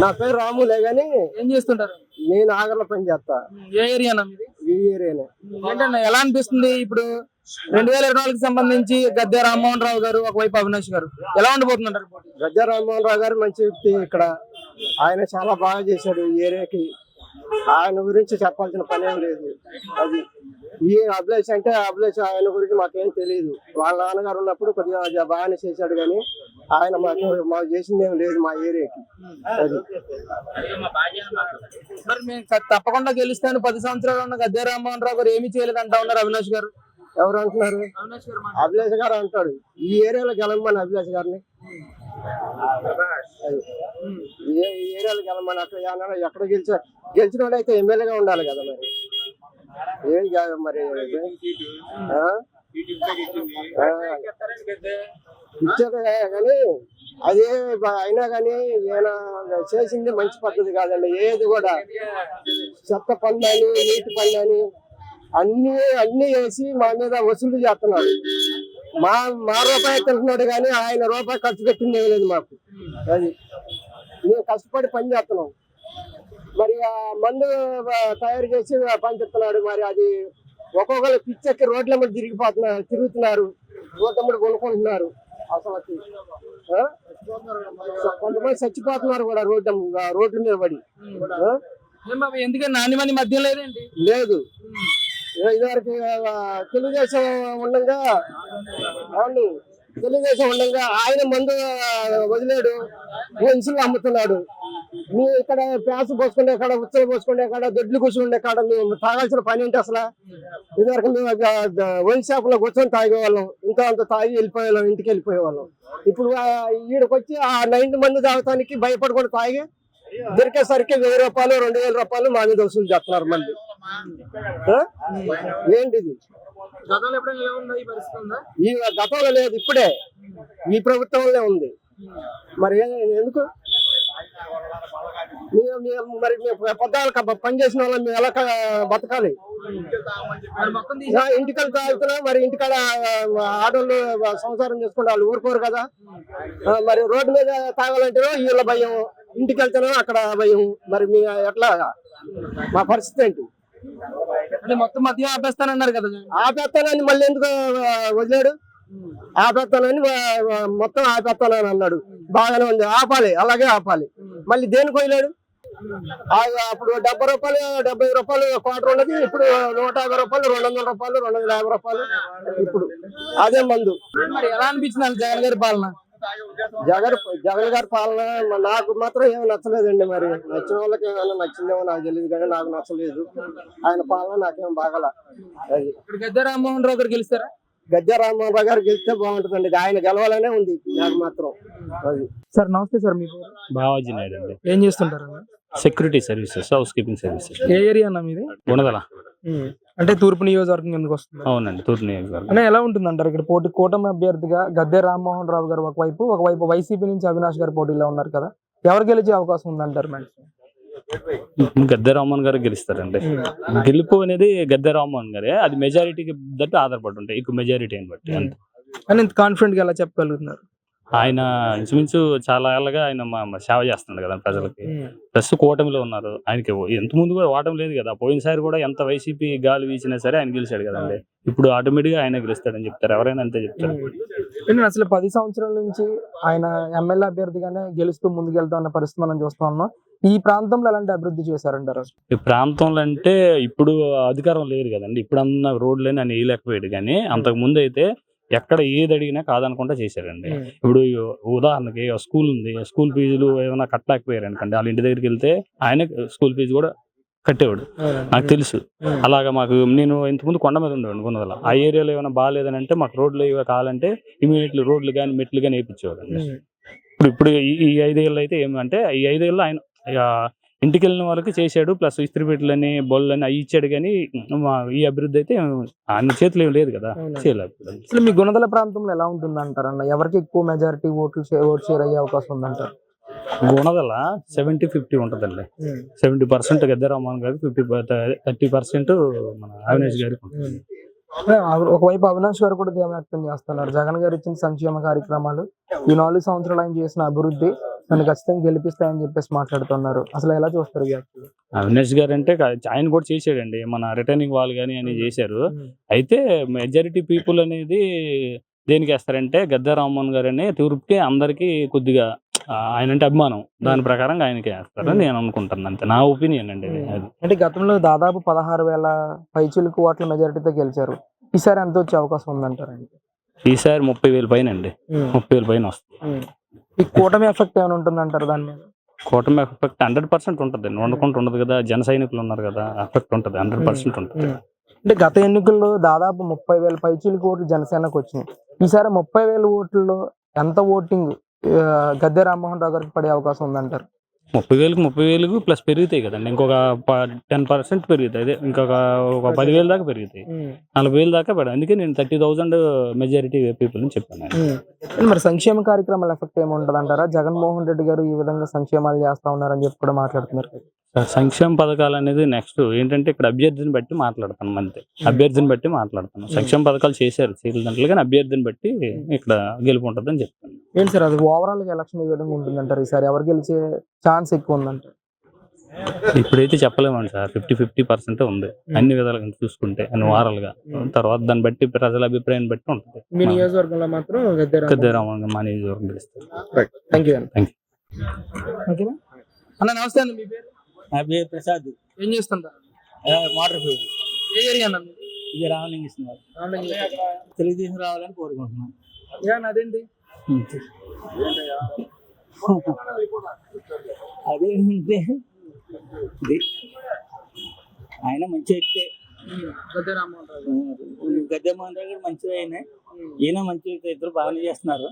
నా పేరు రాములే గాని ఏం చేస్తుంటారు? నేను ఆగర్లో పని చేస్తా. ఏ ఏరియానా మీది? ఈ ఏరియానే. ఏంటన్నా ఎలా అనిపిస్తుంది ఇప్పుడు 2024కి సంబంధించి గద్దె రామ్మోహన్ రావు గారు ఒకవైపు అవినాష్ గారు ఎలా ఉండబోతున్నారు? గద్దె రామ్మోహన్ రావు గారు మంచి వ్యక్తి. ఇక్కడ ఆయన చాలా బాగా చేశాడు ఈ ఏరియాకి. ఆయన గురించి చెప్పాల్సిన పని ఏం లేదు. అది ఈ అభిలాష్ అంటే అభిలాష్ ఆయన గురించి మాకేం తెలియదు. వాళ్ళ నాన్నగారు ఉన్నప్పుడు కొద్దిగా బాగానే చేశాడు కానీ ఆయన మాకు చేసింది ఏం లేదు మా ఏరియాకి. అది మరి మేము తప్పకుండా గెలుస్తాను 10 సంవత్సరాలు ఉన్న గద్దె రామ్మోహన్ రావు గారు ఏమీ చేయలేదు అంటా ఉన్నారు అవినాష్ గారు. ఎవరు అంటున్నారు? అభిలాష్ గారు అంటాడు ఈ ఏరియాలో గెలవమని అభిలాష్ గారిని. ఈ ఏరియాలో గెలవమని అక్కడ ఎక్కడ గెలిచిన వాడు అయితే ఎమ్మెల్యేగా ఉండాలి కదా. మరి ఏం కాదు మరి ఇచ్చారు కానీ అదే అయినా కానీ ఈయన చేసింది మంచి పద్ధతి కాదండి. ఏది కూడా చెత్త పనులని నీటి పనులని అన్ని వేసి మా మీద వసూలు చేస్తున్నాడు. మా రూపాయి తింటున్నాడు కానీ ఆయన రూపాయి ఖర్చు పెట్టింది ఏం లేదు మాకు. అది మేము కష్టపడి పని చేస్తున్నాం. మరి ఆ మందు తయారు చేసి పంపిస్తున్నాడు. మరి అది ఒక్కొక్కరు పిచ్చెక్కి రోడ్ల మీద తిరుగుతున్నారు, రోడ్ల మీద కొనుక్కుంటున్నారు. అసలు కొంతమంది చచ్చిపోతున్నారు కూడా రోడ్ల మీద పడి. ఎందుకంటే నాణ్యమైన మద్యం లేదండి. లేదు. ఇదివరకు తెలుగుదేశం ఉండగా ఆయన మందు వదిలేడు, పెన్సిల్ అమ్ముతున్నాడు. మేము ఇక్కడ ప్యాస్ పోసుకునే కాడ, ఉచ్చలు పోసుకునే కాడ, దొడ్లు కూర్చుండే కాడ మేము తాగాల్సిన పని ఏంటి అసలు? ఇదివరకు మేము వైన్ షాప్ లో కూర్చొని తాగేవాళ్ళం, ఇంత అంత తాగి వెళ్ళిపోయేవాళ్ళం, ఇంటికి వెళ్ళిపోయేవాళ్ళం. ఇప్పుడు ఈడకి వచ్చి ఆ 90 మంది తాగటానికి భయపడకుండా తాగి దొరికేసరికి 1000 రూపాయలు 2000 రూపాయలు మా మీద వసూలు చేస్తున్నారు. మళ్ళీ ఏంటిది? ఈ గతంలో లేదు, ఇప్పుడే ఈ ప్రభుత్వంలో ఉంది. మరి ఎందుకు మరి పొద్దాలు పని చేసిన వాళ్ళని మేము ఎలా బతకాలి? ఇంటికాడ తాగుతున్నా మరి ఇంటికాడ ఆడోళ్ళు సంసారం చేసుకుంటే వాళ్ళు ఊరుకోరు కదా. మరి రోడ్డు మీద తాగాలంటే వీళ్ళ భయం, ఇంటికి వెళ్తేనే అక్కడ భయం. మరి మీ ఎట్లా మా పరిస్థితి ఏంటి? మొత్తం మద్యం ఆపేస్తానన్నారు కదా. ఆపేస్తానని మళ్ళీ ఎందుకు వదిలేడు? ఆపేస్తానని మొత్తం ఆపేస్తానని అన్నాడు. బాగానే ఉంది, ఆపాలి, అలాగే ఆపాలి. మళ్ళీ దేనికి వదిలేడు? అప్పుడు 70 రూపాయలు 70 రూపాయలు క్వార్టర్ ఉన్నది, ఇప్పుడు 150 రూపాయలు 200 రూపాయలు 250 రూపాయలు. ఇప్పుడు అదే మందు. మరి ఎలా అనిపించింది జగన్ గారి పాలన? జగన్ గారి పాలన నాకు మాత్రం ఏమి నచ్చలేదండి. మరి నచ్చిన వాళ్ళకి ఏమైనా నచ్చిందేమో నాకు తెలియదు కానీ నాకు నచ్చలేదు. ఆయన పాలన నాకేం బాగాల. అది గద్దె రామ్మోహన్ రావు గారు గెలుస్తారా? గద్దె రామ్మోహన్ రావు గారు గెలిస్తే బాగుంటుందండి. ఆయన గెలవాలనే ఉంది నాకు మాత్రం. అది సార్ నమస్తే సార్. మీ బావాజీ నాయుడు అండి. ఏం చేస్తుంటారు? Security services, housekeeping services. ఏ ఏరియా అన్న మీది? గుణదల. అంటే తూర్పు నియోజకవర్గం ఎందుకు వస్తుంది? అవునండి, తూర్పు నియోజకవర్గం. అంటే ఎలా ఉంటుంది అంటారు ఇక్కడ కూటమి అభ్యర్థిగా గద్దె రామ్మోహన్ రావు గారు ఒకవైపు వైసీపీ నుంచి అవినాష్ గారు పోటీలో ఉన్నారు కదా, ఎవరు గెలిచే అవకాశం ఉందంటారు? గద్దె రామ్మోహన్ గారు గెలుస్తారండి. గెలుపు అనేది గద్దె రామ్మోహన్ గారే. అది మెజారిటీకి బట్టి ఆధారపడి ఉంటాయి, ఎక్కువ మెజారిటీని బట్టి. అంత కాన్ఫిడెంట్ గా ఎలా చెప్పగలుగుతున్నారు? ఆయన ఇంచుమించు చాలా ఏళ్ళగా ఆయన సేవ చేస్తున్నాడు కదా ప్రజలకి. ప్లస్ కూటమిలో ఉన్నారు. ఆయనకి ఎంత ముందు కూడా ఓటమి లేదు కదా. పోయినసారి కూడా ఎంత వైసీపీ గాలి వీచినా సరే ఆయన గెలిచాడు కదండి. ఇప్పుడు ఆటోమేటిక్ గా ఆయన గెలుస్తాడని చెప్తారు, ఎవరైనా అంతే చెప్తారు. అసలు 10 సంవత్సరాల నుంచి ఆయన ఎమ్మెల్యే అభ్యర్థిగానే గెలుస్తూ ముందుకెళ్తా ఉన్న పరిస్థితి మనం చూస్తా ఉన్నాం. ఈ ప్రాంతంలో ఎలాంటి అభివృద్ధి చేశారంటారు? ఈ ప్రాంతంలో అంటే ఇప్పుడు అధికారం లేదు కదండి. ఇప్పుడు అన్న రోడ్లని ఆయన వేయలేకపోయాడు కానీ అంతకు ముందు అయితే ఎక్కడ ఏది అడిగినా కాదనకుండా చేశారండి. ఇప్పుడు ఉదాహరణకి స్కూల్ ఉంది, స్కూల్ ఫీజులు ఏమైనా కట్టలేకపోయారు అనుకోండి, వాళ్ళ ఇంటి దగ్గరికి వెళ్తే ఆయన స్కూల్ ఫీజు కూడా కట్టేవాడు. నాకు తెలుసు. అలాగా నేను ఇంతకుముందు కొండ మీద ఉండేవాడు గుణదల. ఆ ఏరియాలో ఏమైనా బాగాలేదని అంటే మాకు రోడ్లు కావాలంటే ఇమీడియట్లీ రోడ్లు కానీ మెట్లు కానీ వేయించేవాడు. ఇప్పుడు ఈ 5 ఏళ్ళు అయితే ఏమంటే ఈ 5 ఏళ్ళు ఆయన ఇంటికి వెళ్ళిన వాళ్ళకి చేశాడు. ప్లస్ ఇస్త్రీపేటలని బొల్లని అవి ఇచ్చాడు కానీ ఈ అభివృద్ధి అయితే ఆయన చేతిలో ఏం లేదు కదా, చేయలేదు. అసలు మీ గుణదల ప్రాంతంలో ఎలా ఉంటుంది అంటారు అన్న? ఎవరికి ఎక్కువ మెజారిటీ ఓట్ షేర్ అయ్యే అవకాశం ఉందంటారు? గుణదల 70-50 ఉంటదండి. 70% గద్దె రామ్మోహన్ గారికి, 30% మన అవినాష్ గారికి ఉంటుంది. ఒకవైపు అవినాష్ గారు కూడా ధీమా వ్యక్తం చేస్తున్నారు. జగన్ గారు ఇచ్చిన సంక్షేమ కార్యక్రమాలు, ఈ 4 సంవత్సరాలు ఆయన చేసిన అభివృద్ధి నన్ను ఖచ్చితంగా గెలిపిస్తాయని చెప్పేసి మాట్లాడుతున్నారు. అసలు ఎలా చూస్తారు ఈ వ్యాఖ్యలు? అవినాష్ గారు అంటే ఆయన కూడా చేసాడండి, మన రిటర్నింగ్ వాళ్ళు కానీ అని చేశారు. అయితే మెజారిటీ పీపుల్ అనేది దేనికి వేస్తారంటే గద్దె రామ్మోహన్ గారు అని తూర్పుకి అందరికీ కొద్దిగా ఆయన అంటే అభిమానం, దాని ప్రకారంగా ఆయనకి వేస్తారని నేను అనుకుంటాను. అంతే నా ఒపీనియన్ అండి అది. అంటే గతంలో దాదాపు 16,000 పైచిలకు ఓట్ల మెజారిటీతో గెలిచారు. ఈసారి ఎంత వచ్చే అవకాశం ఉందంటారండి? ఈసారి 30,000 పైన అండి, 30,000 పైన వస్తుంది. ఈ కూటమి ఎఫెక్ట్ ఏమైనా ఉంటుందంటారు దాని మీద? కూటమి ఎఫెక్ట్ 100% ఉంటుంది, ఉండకుండా ఉండదు కదా. జన సైనికులు ఉన్నారు కదా, ఎఫెక్ట్ ఉంటుంది, 100% ఉంటుంది. అంటే గత ఎన్నికల్లో దాదాపు 30,000 పైచిలకు ఓట్లు జనసేనకు వచ్చినాయి. ఈసారి 30,000 ఓట్లలో ఎంత ఓటింగ్ గద్దె రామ్మోహన్ రావు గారికి పడే అవకాశం ఉందంటారు? 30,000 ప్లస్ పెరుగుతాయి కదండి, ఇంకొక 10% పెరుగుతాయి. అదే ఇంకొక 10,000 దాకా పెరుగుతాయి, 40,000 దాకా పడదు. అందుకే నేను 30,000 మెజారిటీ పీపుల్ అని చెప్పాను. మరి సంక్షేమ కార్యక్రమాల ఎఫెక్ట్ ఏముంటది అంటారా? జగన్మోహన్ రెడ్డి గారు ఈ విధంగా సంక్షేమాలు చేస్తా ఉన్నారని చెప్పి కూడా మాట్లాడుతున్నారు. సంక్షేమ పథకాలు అనేది నెక్స్ట్ ఏంటంటే ఇక్కడ అభ్యర్థిని బట్టి మాట్లాడతాను, అంతే. అభ్యర్థిని బట్టి మాట్లాడతాను. సంక్షేమ పథకాలు చేశారు దాంట్లో, కానీ అభ్యర్థిని బట్టి ఇక్కడ గెలుపు ఉంటుంది అని చెప్తాను. ఏంటి సార్ అది ఓవరాల్ గా ఎలక్షన్ ఈ విధంగా ఉంటుందంటారు? ఈసారి ఎవరు గెలిచే ఛాన్స్ ఎక్కువ ఉందంటారు? ఇప్పుడైతే చెప్పలేమండి సార్, 50% ఉంది అన్ని విధాలుగా చూసుకుంటే, అన్ని వారాలుగా. తర్వాత దాన్ని బట్టి ప్రజల అభిప్రాయం బట్టి ఉంటుంది. మీ నియోజకవర్గంలో మాత్రం గద్దె రామ్మోహన్ మా నియోజకవర్గం గెలుస్తారు. థ్యాంక్ యూ అన్న. నమస్తే అన్న, మీ పేరు? నా పేరు ప్రసాద్. ఏం చేస్తుంటారు? Motor field. ఏ ఏరియా అన్న? ఇది రామలింగేశ్వర. తెలుగుదేశం రావాలని కోరుకుంటున్నాను. అదేంటి? అదేంటే ఆయన మంచి వ్యక్తే, గద్దె రామ్మోహన్ రావు. గద్దె మోహన్ రావు గారు మంచిగా అయినా, ఈయన మంచి వ్యక్తి, ఇద్దరు బాగానే చేస్తున్నారు.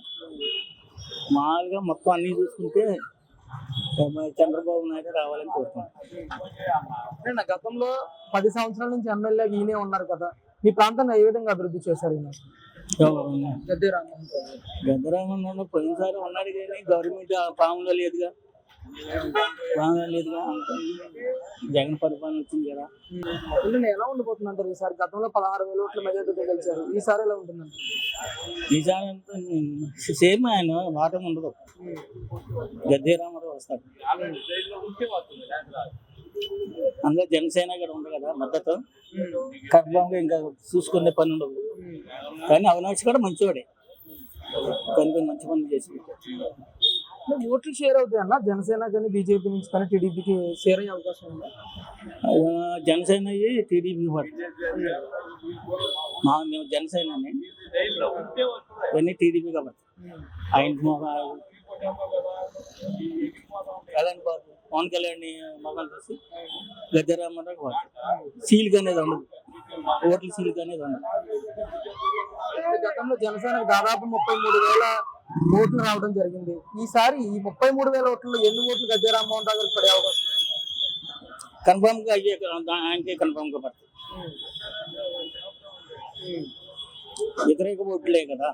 మామూలుగా మొత్తం అన్ని చూసుకుంటే చంద్రబాబు నాయుడు రావాలని కోరుతున్నాను. గతంలో 10 సంవత్సరాల నుంచి ఎమ్మెల్యే ఈయనే ఉన్నారు కదా, మీ ప్రాంతాన్ని ఏ విధంగా అభివృద్ధి చేశారు ఈయన? గద్దె రామ్మోహన్ రావు. గద్దె రామ్మోహన్ రావు పోయినసారి ఉన్నాడు కానీ గవర్నమెంట్ పాములో లేదుగా, జగన్ పరిపాలన వచ్చింది కదా. ఎలా ఉండిపోతుంది అంటారు ఈసారి? గతంలో 16,000 ఓట్ల మెజారిటీతో గెలిచారు, ఈసారి ఎలా ఉంటుందంట? ఈసారి అంతా సేమ్, ఆయన మాట ఉండదు. గద్దె రామారావు వస్తాడు. అందులో జనసేన కూడా ఉంది కదా మద్దతు, కన్ఫామ్గా ఇంకా చూసుకునే పని ఉండదు. కానీ అవినాష్ కూడా మంచివాడే, కొన్ని మంచి పనులు చేసి. ఓట్లు షేర్ అవుతాయి అన్న, జనసేన కానీ బీజేపీ నుంచి కానీ టీడీపీకి షేర్ అయ్యే అవకాశం ఉందా? జనసేన టీడీపీ పడుతుంది. మేము జనసేన ఇవన్నీ టీడీపీ కాబట్టి ఆయన పవన్ కళ్యాణ్ మొగలు చూసి గద్దె రామ్మోహన్ రావు సీల్గా అనేది ఉండదు, ఓట్ల సీల్గా అనేది ఉండదు. గతంలో జనసేనకు దాదాపు 33,000 ఓట్లు రావడం జరిగింది. ఈసారి ఈ 33,000 ఓట్లలో ఎన్ని ఓట్లు గద్దె రామ్మోహన్ రావు గారికి పడే అవకాశం? కన్ఫామ్ గా ఆయనకే కన్ఫామ్ గా పడుతుంది. వ్యతిరేక ఓట్లే కదా,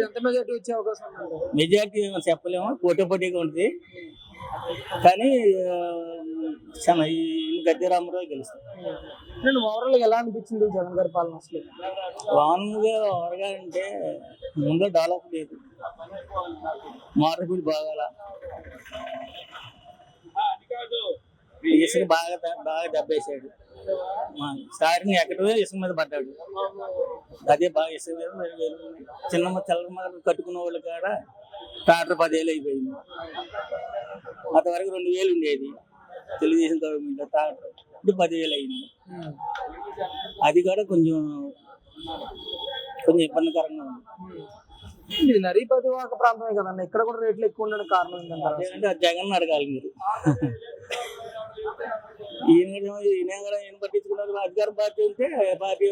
ఎంత మెజారిటీ వచ్చే అవకాశం? మెజారిటీ చెప్పలేము, పోటీగా ఉంటుంది. కానీ గద్దె రామారావు గెలుస్తాడు. నేను ఓవరాల్ ఎలా అనిపించింది జగన్ గారి పాలన? అసలు మామూలుగా ఓవరగా అంటే ముందు డెవలప్ లేదు, మార్పులు బాగాల, ఇసుక బాగా దెబ్బేసాడు. స్టార్టింగ్ ఎక్కడో ఇసుక మీద పడ్డాడు, అదే బాగా ఇసుక మీద. చిన్న తెల్ల కట్టుకున్న వాళ్ళు కాడ ట్రాక్టర్ 10,000 అయిపోయింది. అంతవరకు 2,000 ఉండేది తెలుగుదేశం గవర్నమెంట్, ట్రాక్టర్ ఇప్పుడు 10,000 అయింది. అది కూడా కొంచెం ఇబ్బందికరంగా ఉంది. ఇది నరీపతివాక ప్రాంతమే కదన్న, ఇక్కడ కూడా రేట్లు ఎక్కువ ఉండడానికి కారణం ఏంటంటే? జగన్ అడగాలి మీరు. ఈయన పట్టించుకున్నారు. అధికార పార్టీ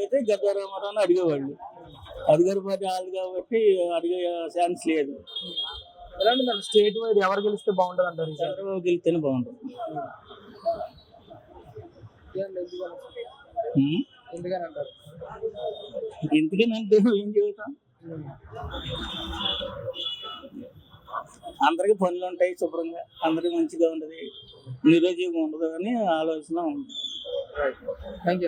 అయితే గద్దె రామారావుని అడిగేవాళ్ళు. అధికార పార్టీ వాళ్ళు కాబట్టి అడిగే ఛాన్స్ లేదు. ఎలాంటి స్టేట్ వైడ్ ఎవరు గెలిస్తే బాగుంటుంది అంటారు? చంద్రబాబు గెలిస్తేనే బాగుంటుంది. ఎందుకనంటారు? ఎందుకనంటే ఏం చెబుతాం, అందరికి పనులు ఉంటాయి, శుభ్రంగా అందరికి మంచిగా ఉంటుంది, నిరుద్యోగం ఉండదు అని ఆలోచన ఉంది.